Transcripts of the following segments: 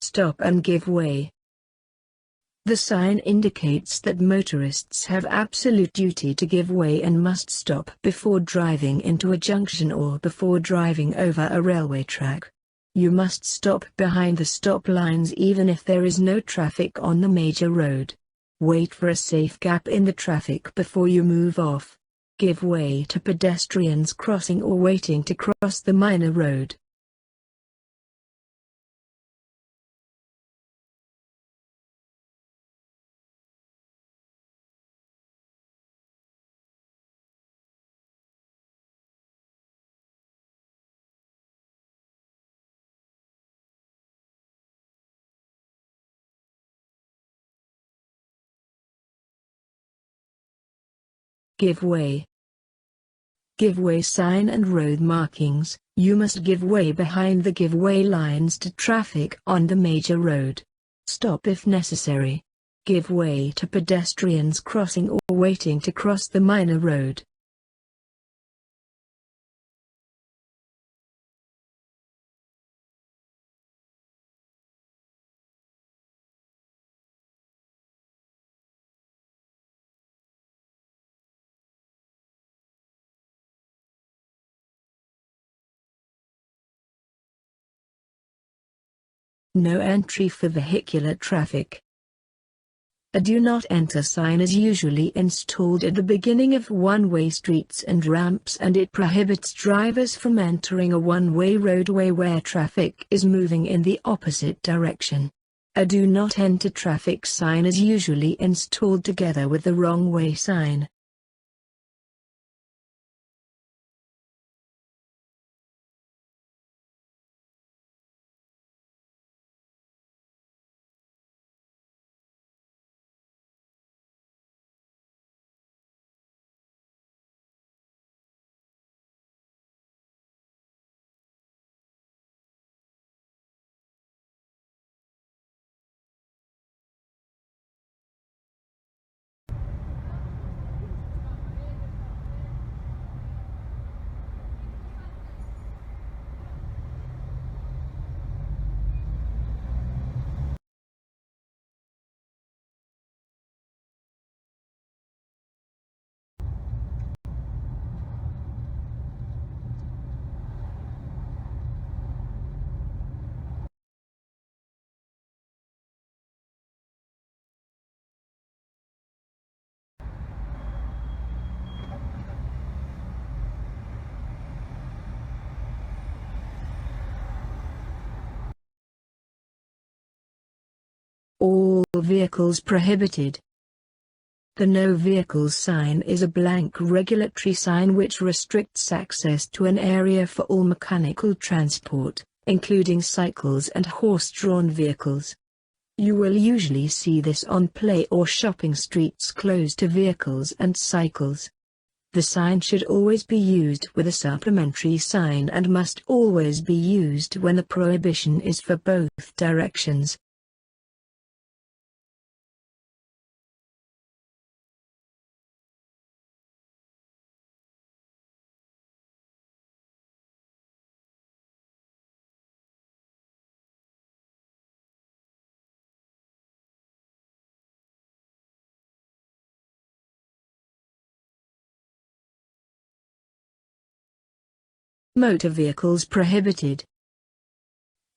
Stop and give way. The sign indicates that motorists have absolute duty to give way and must stop before driving into a junction or before driving over a railway track. You must stop behind the stop lines even if there is no traffic on the major road. Wait for a safe gap in the traffic before you move off. Give way to pedestrians crossing or waiting to cross the minor road. Give way. Give way sign and road markings. You must give way behind the give way lines to traffic on the major road. Stop if necessary. Give way to pedestrians crossing or waiting to cross the minor road. No entry for vehicular traffic. A do not enter sign is usually installed at the beginning of one-way streets and ramps, and it prohibits drivers from entering a one-way roadway where traffic is moving in the opposite direction. A do not enter traffic sign is usually installed together with the wrong way sign. All vehicles prohibited. The No Vehicles sign is a blank regulatory sign which restricts access to an area for all mechanical transport, including cycles and horse-drawn vehicles. You will usually see this on play or shopping streets closed to vehicles and cycles. The sign should always be used with a supplementary sign and must always be used when the prohibition is for both directions. Motor vehicles prohibited.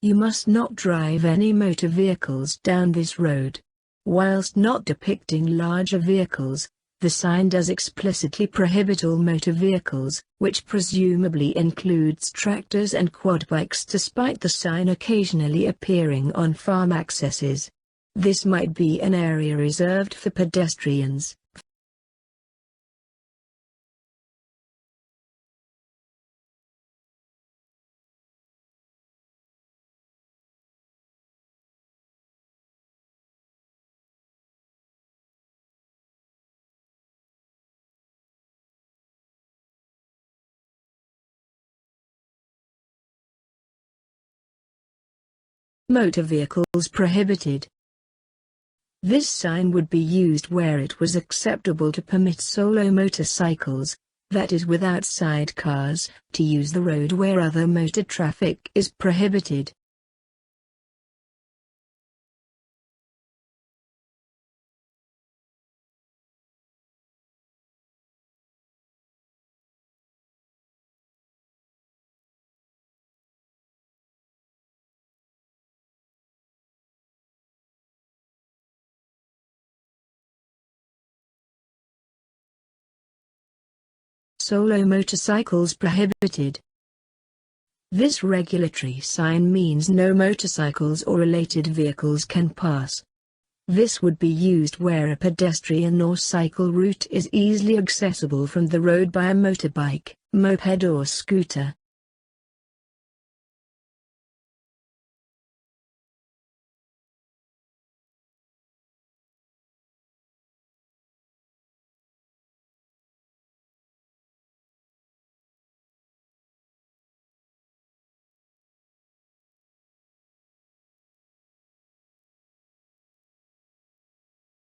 You must not drive any motor vehicles down this road. Whilst not depicting larger vehicles, the sign does explicitly prohibit all motor vehicles, which presumably includes tractors and quad bikes, despite the sign occasionally appearing on farm accesses. This might be an area reserved for pedestrians. Motor vehicles prohibited. This sign would be used where it was acceptable to permit solo motorcycles, that is without sidecars, to use the road where other motor traffic is prohibited. Solo motorcycles prohibited. This regulatory sign means no motorcycles or related vehicles can pass. This would be used where a pedestrian or cycle route is easily accessible from the road by a motorbike, moped or scooter.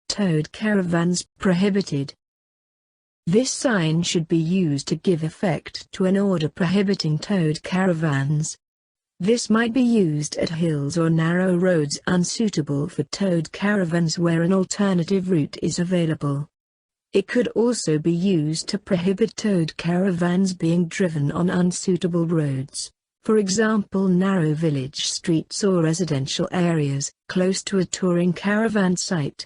Towed caravans prohibited. This sign should be used to give effect to an order prohibiting towed caravans. This might be used at hills or narrow roads unsuitable for towed caravans where an alternative route is available. It could also be used to prohibit towed caravans being driven on unsuitable roads, for example narrow village streets or residential areas, close to a touring caravan site.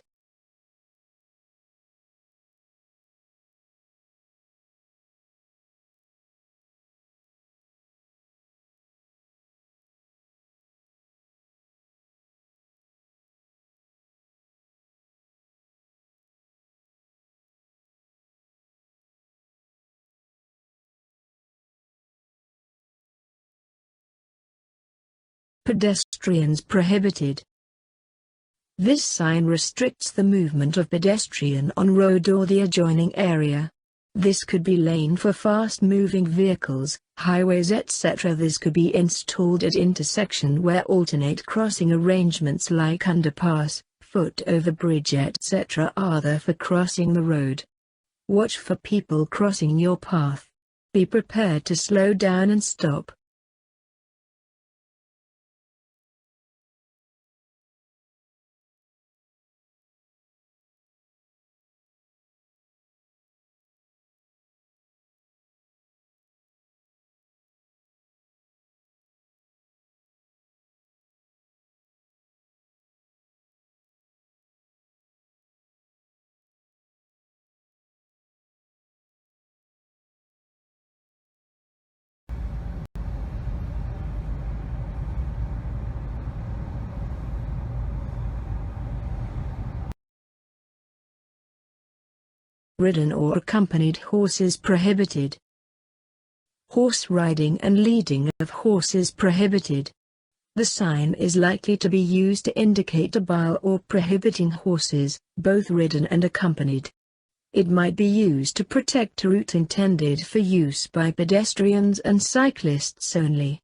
Pedestrians prohibited. This sign restricts the movement of pedestrian on road or the adjoining area. This could be lane for fast-moving vehicles, highways etc. This could be installed at intersection where alternate crossing arrangements like underpass, foot overbridge etc. are there for crossing the road. Watch for people crossing your path. Be prepared to slow down and stop. Ridden or accompanied horses prohibited. Horse riding and leading of horses prohibited. The sign is likely to be used to indicate a bar or prohibiting horses, both ridden and accompanied. It might be used to protect a route intended for use by pedestrians and cyclists only.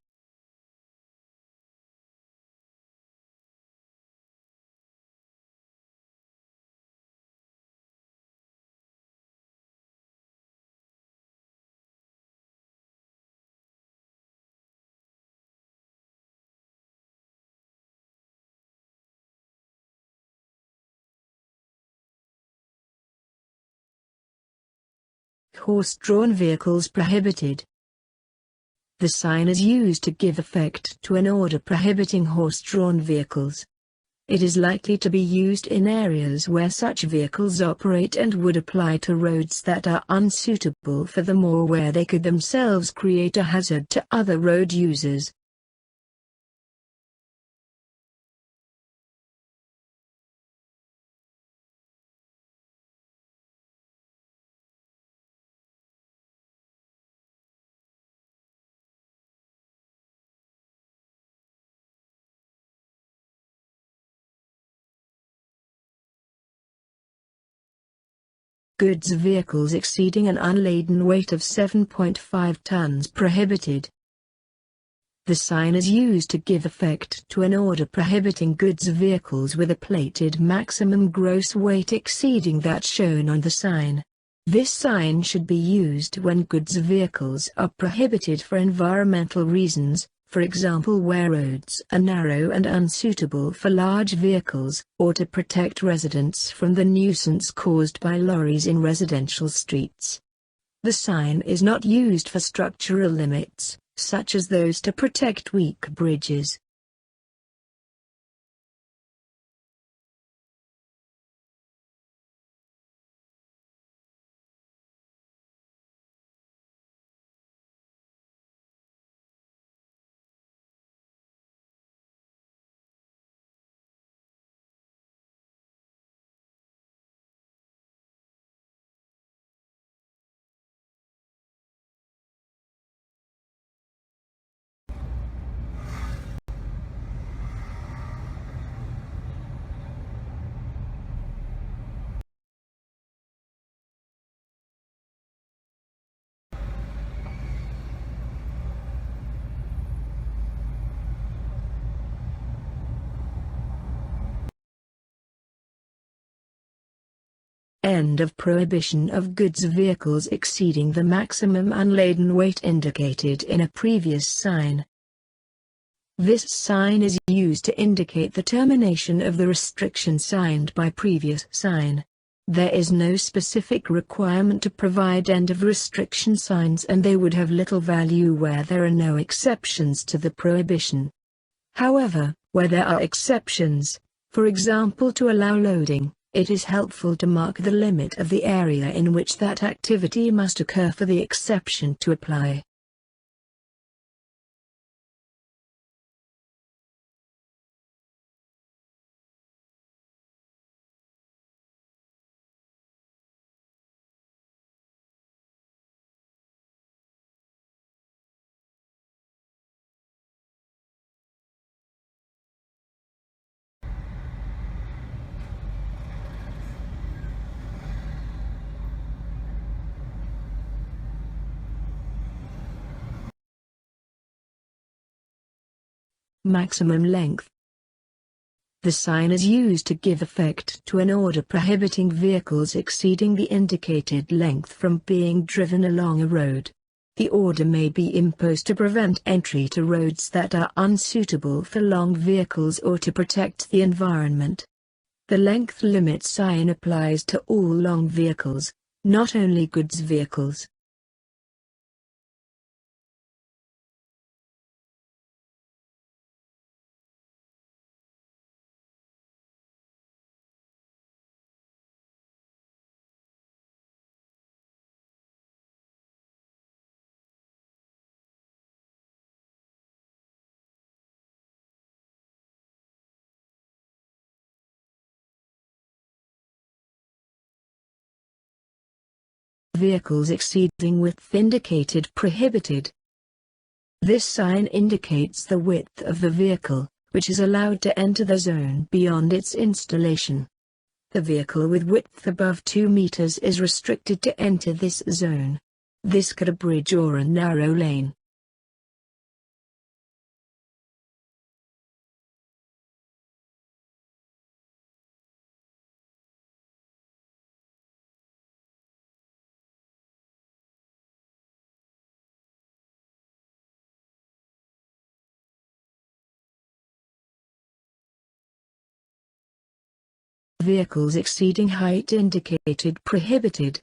Horse-drawn vehicles prohibited. The sign is used to give effect to an order prohibiting horse-drawn vehicles. It is likely to be used in areas where such vehicles operate and would apply to roads that are unsuitable for them or where they could themselves create a hazard to other road users. Goods vehicles exceeding an unladen weight of 7.5 tons prohibited. The sign is used to give effect to an order prohibiting goods vehicles with a plated maximum gross weight exceeding that shown on the sign. This sign should be used when goods vehicles are prohibited for environmental reasons, for example where roads are narrow and unsuitable for large vehicles, or to protect residents from the nuisance caused by lorries in residential streets. The sign is not used for structural limits, such as those to protect weak bridges. End of prohibition of goods vehicles exceeding the maximum unladen weight indicated in a previous sign. This sign is used to indicate the termination of the restriction signed by previous sign. There is no specific requirement to provide end of restriction signs, and they would have little value where there are no exceptions to the prohibition. However, where there are exceptions, for example to allow loading, it is helpful to mark the limit of the area in which that activity must occur for the exception to apply. Maximum length. The sign is used to give effect to an order prohibiting vehicles exceeding the indicated length from being driven along a road. The order may be imposed to prevent entry to roads that are unsuitable for long vehicles or to protect the environment. The length limit sign applies to all long vehicles, not only goods vehicles. Vehicles exceeding width indicated prohibited. This sign indicates the width of the vehicle, which is allowed to enter the zone beyond its installation. The vehicle with width above 2 meters is restricted to enter this zone. This could be a bridge or a narrow lane. Vehicles exceeding height indicated prohibited.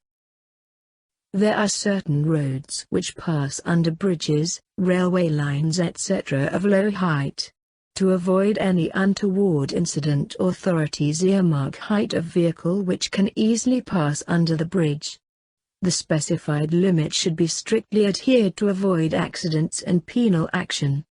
There are certain roads which pass under bridges, railway lines etc. of low height. To avoid any untoward incident, authorities earmark height of vehicle which can easily pass under the bridge. The specified limit should be strictly adhered to avoid accidents and penal action.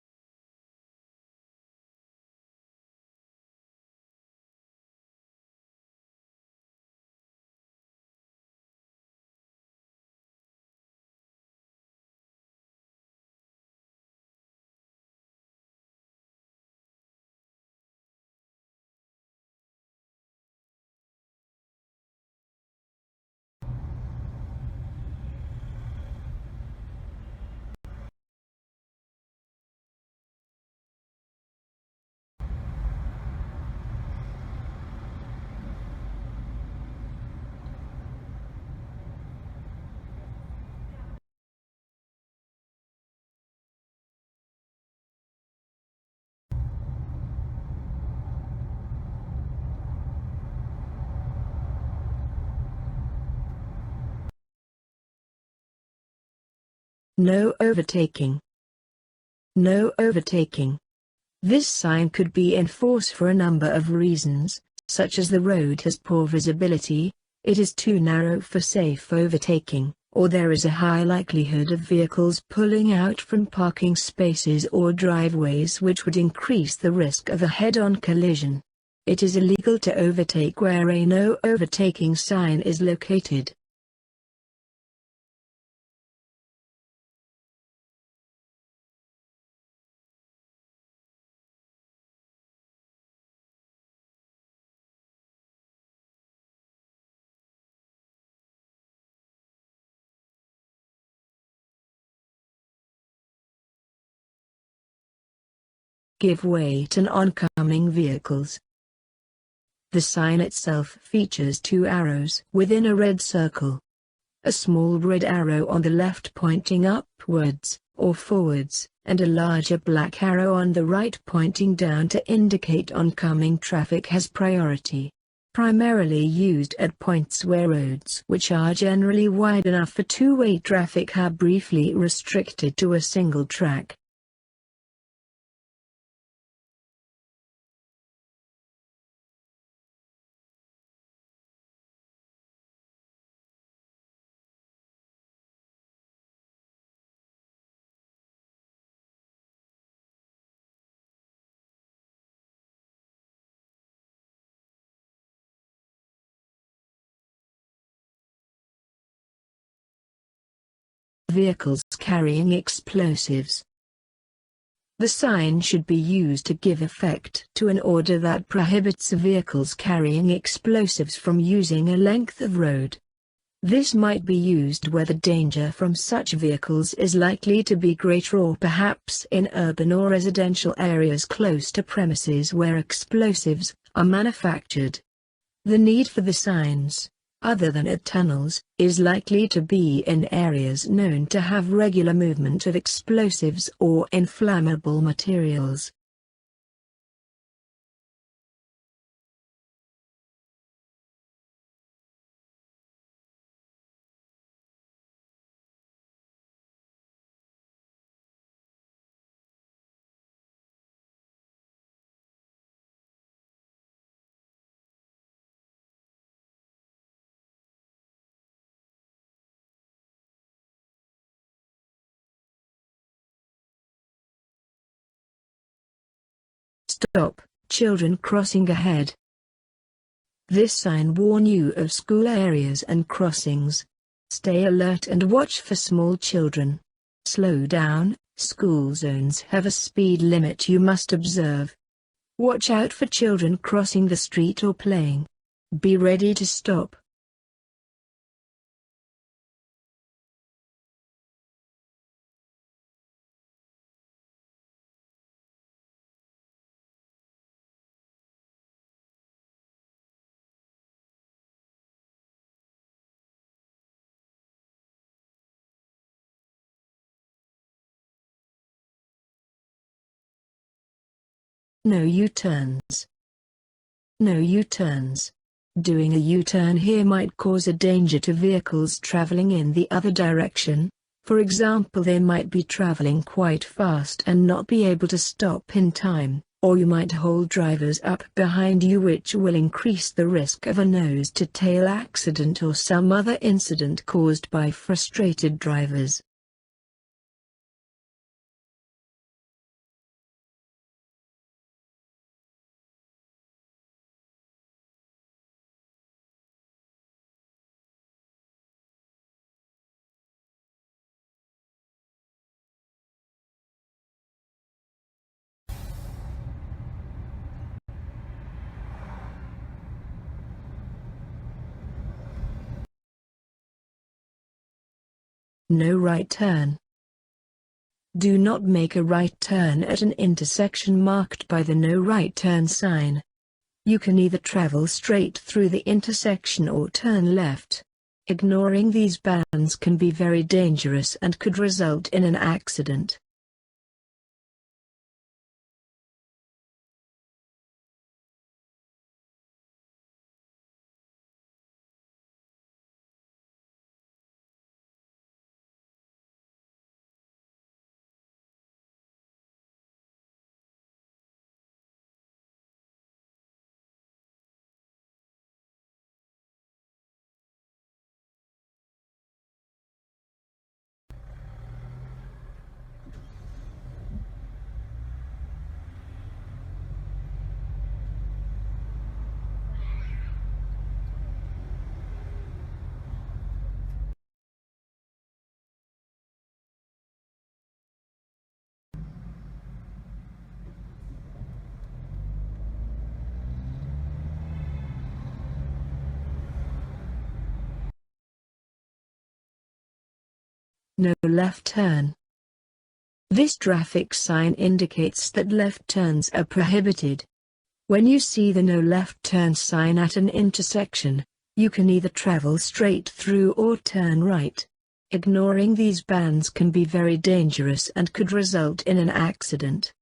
No overtaking. No overtaking. This sign could be enforced for a number of reasons, such as the road has poor visibility, it is too narrow for safe overtaking, or there is a high likelihood of vehicles pulling out from parking spaces or driveways which would increase the risk of a head-on collision. It is illegal to overtake where a no overtaking sign is located. Give way to oncoming vehicles. The sign itself features two arrows within a red circle. A small red arrow on the left pointing upwards, or forwards, and a larger black arrow on the right pointing down to indicate oncoming traffic has priority. Primarily used at points where roads which are generally wide enough for two-way traffic are briefly restricted to a single track. Vehicles carrying explosives. The sign should be used to give effect to an order that prohibits vehicles carrying explosives from using a length of road. This might be used where the danger from such vehicles is likely to be greater, or perhaps in urban or residential areas close to premises where explosives are manufactured. The need for the signs, other than at tunnels, is likely to be in areas known to have regular movement of explosives or inflammable materials. Stop, children crossing ahead. This sign warns you of school areas and crossings. Stay alert and watch for small children. Slow down, school zones have a speed limit you must observe. Watch out for children crossing the street or playing. Be ready to stop. No U-turns. No U-turns. Doing a U-turn here might cause a danger to vehicles traveling in the other direction. For example, they might be traveling quite fast and not be able to stop in time, or you might hold drivers up behind you, which will increase the risk of a nose-to-tail accident or some other incident caused by frustrated drivers. No right turn. Do not make a right turn at an intersection marked by the no right turn sign. You can either travel straight through the intersection or turn left. Ignoring these bans can be very dangerous and could result in an accident. No left turn. This traffic sign indicates that left turns are prohibited. When you see the no left turn sign at an intersection, you can either travel straight through or turn right. Ignoring these bans can be very dangerous and could result in an accident.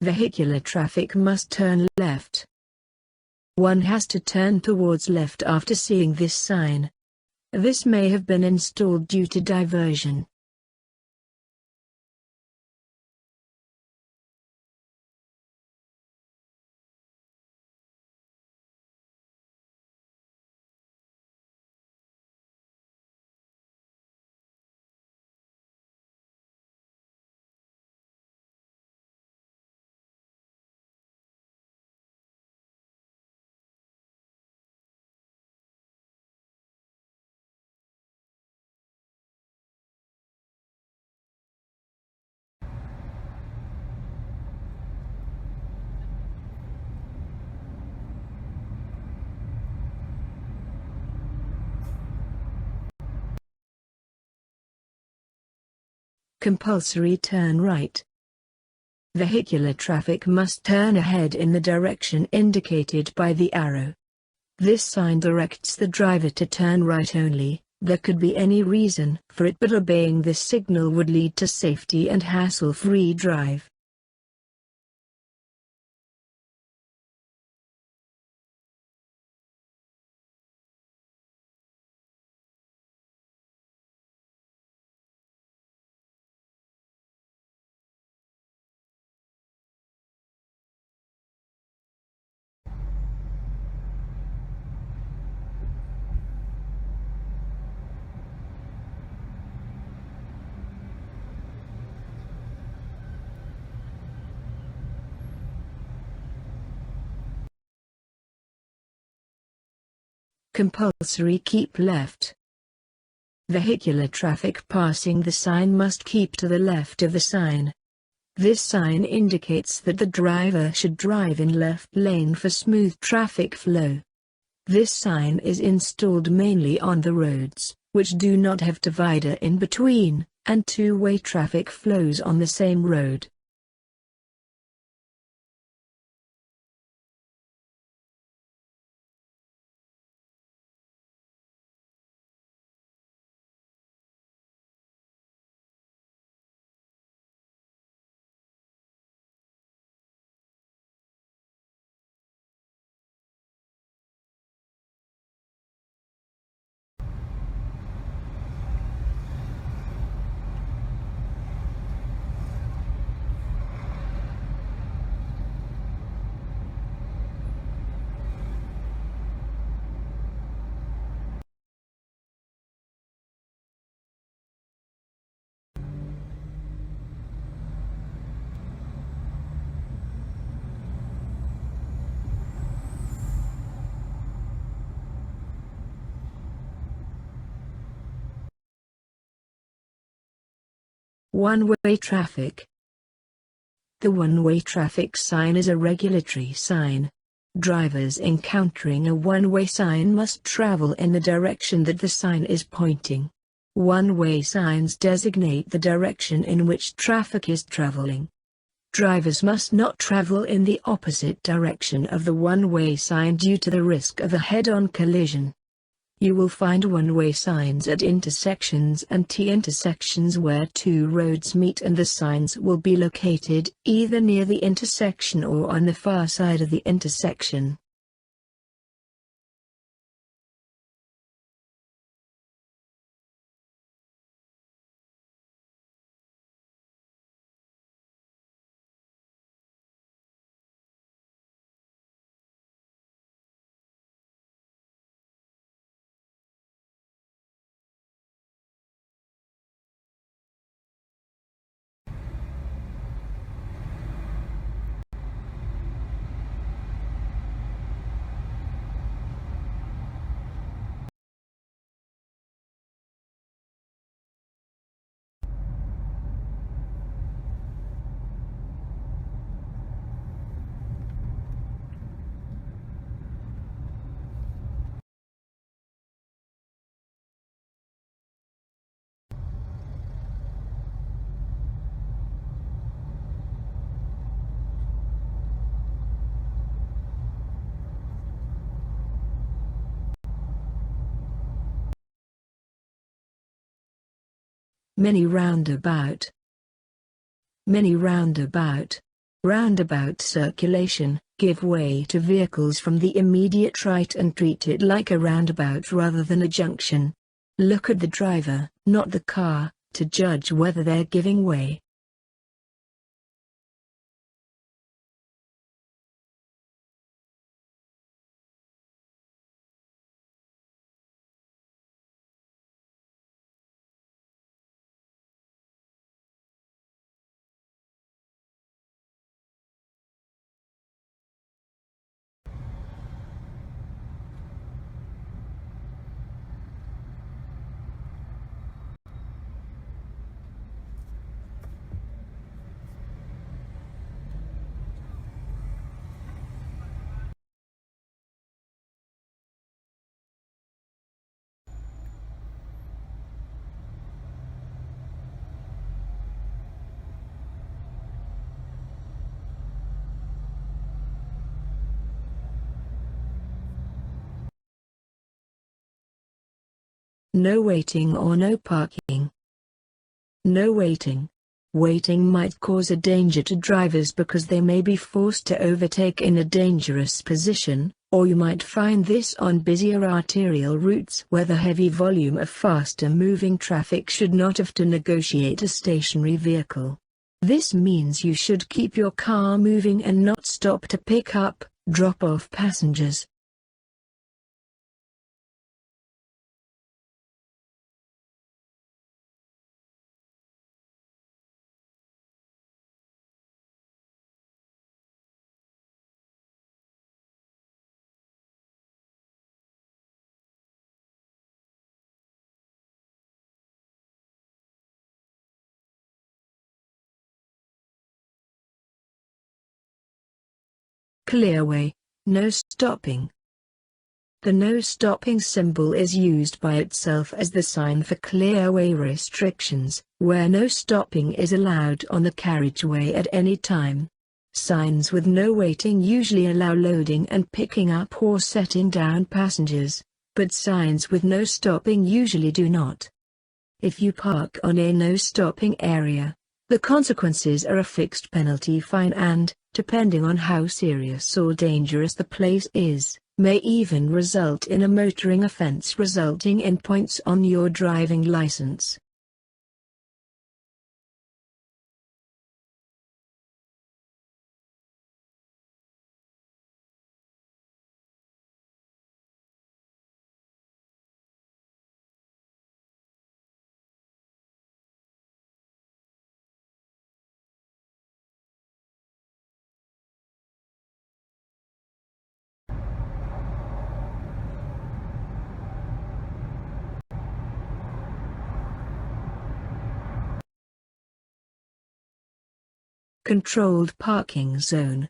Vehicular traffic must turn left. One has to turn towards left after seeing this sign. This may have been installed due to diversion. Compulsory turn right. Vehicular traffic must turn ahead in the direction indicated by the arrow. This sign directs the driver to turn right only. There could be any reason for it, but obeying this signal would lead to safety and hassle-free drive. Compulsory keep left. Vehicular traffic passing the sign must keep to the left of the sign. This sign indicates that the driver should drive in left lane for smooth traffic flow. This sign is installed mainly on the roads, which do not have divider in between, and two-way traffic flows on the same road. One-way traffic. The one-way traffic sign is a regulatory sign. Drivers encountering a one-way sign must travel in the direction that the sign is pointing. One-way signs designate the direction in which traffic is traveling. Drivers must not travel in the opposite direction of the one-way sign due to the risk of a head-on collision. You will find one-way signs at intersections and T-intersections where two roads meet, and the signs will be located either near the intersection or on the far side of the intersection. Mini-roundabout. Mini-roundabout. Roundabout circulation, give way to vehicles from the immediate right and treat it like a roundabout rather than a junction. Look at the driver, not the car, to judge whether they're giving way. No waiting or no parking. No waiting. Waiting might cause a danger to drivers because they may be forced to overtake in a dangerous position, or you might find this on busier arterial routes where the heavy volume of faster-moving traffic should not have to negotiate a stationary vehicle. This means you should keep your car moving and not stop to pick up, drop off passengers. Clearway, no stopping. The no stopping symbol is used by itself as the sign for clearway restrictions, where no stopping is allowed on the carriageway at any time. Signs with no waiting usually allow loading and picking up or setting down passengers, but signs with no stopping usually do not. If you park on a no stopping area, the consequences are a fixed penalty fine and, depending on how serious or dangerous the place is, may even result in a motoring offense resulting in points on your driving license. Controlled parking zone.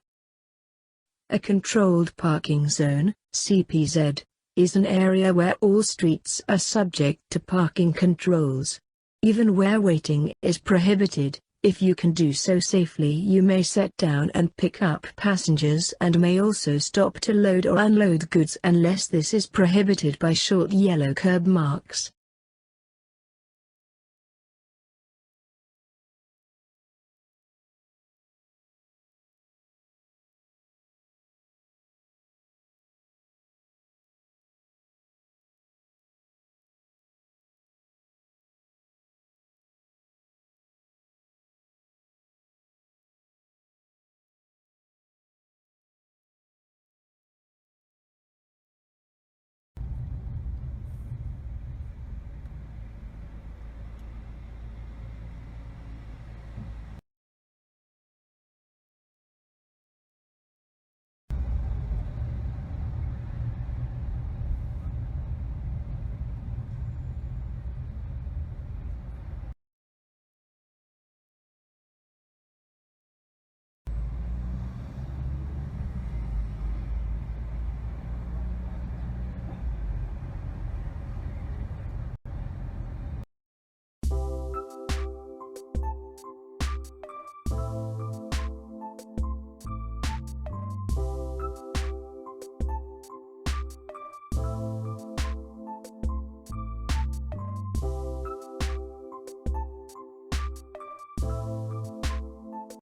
A controlled parking zone, CPZ, is an area where all streets are subject to parking controls. Even where waiting is prohibited, if you can do so safely you may set down and pick up passengers and may also stop to load or unload goods unless this is prohibited by short yellow curb marks.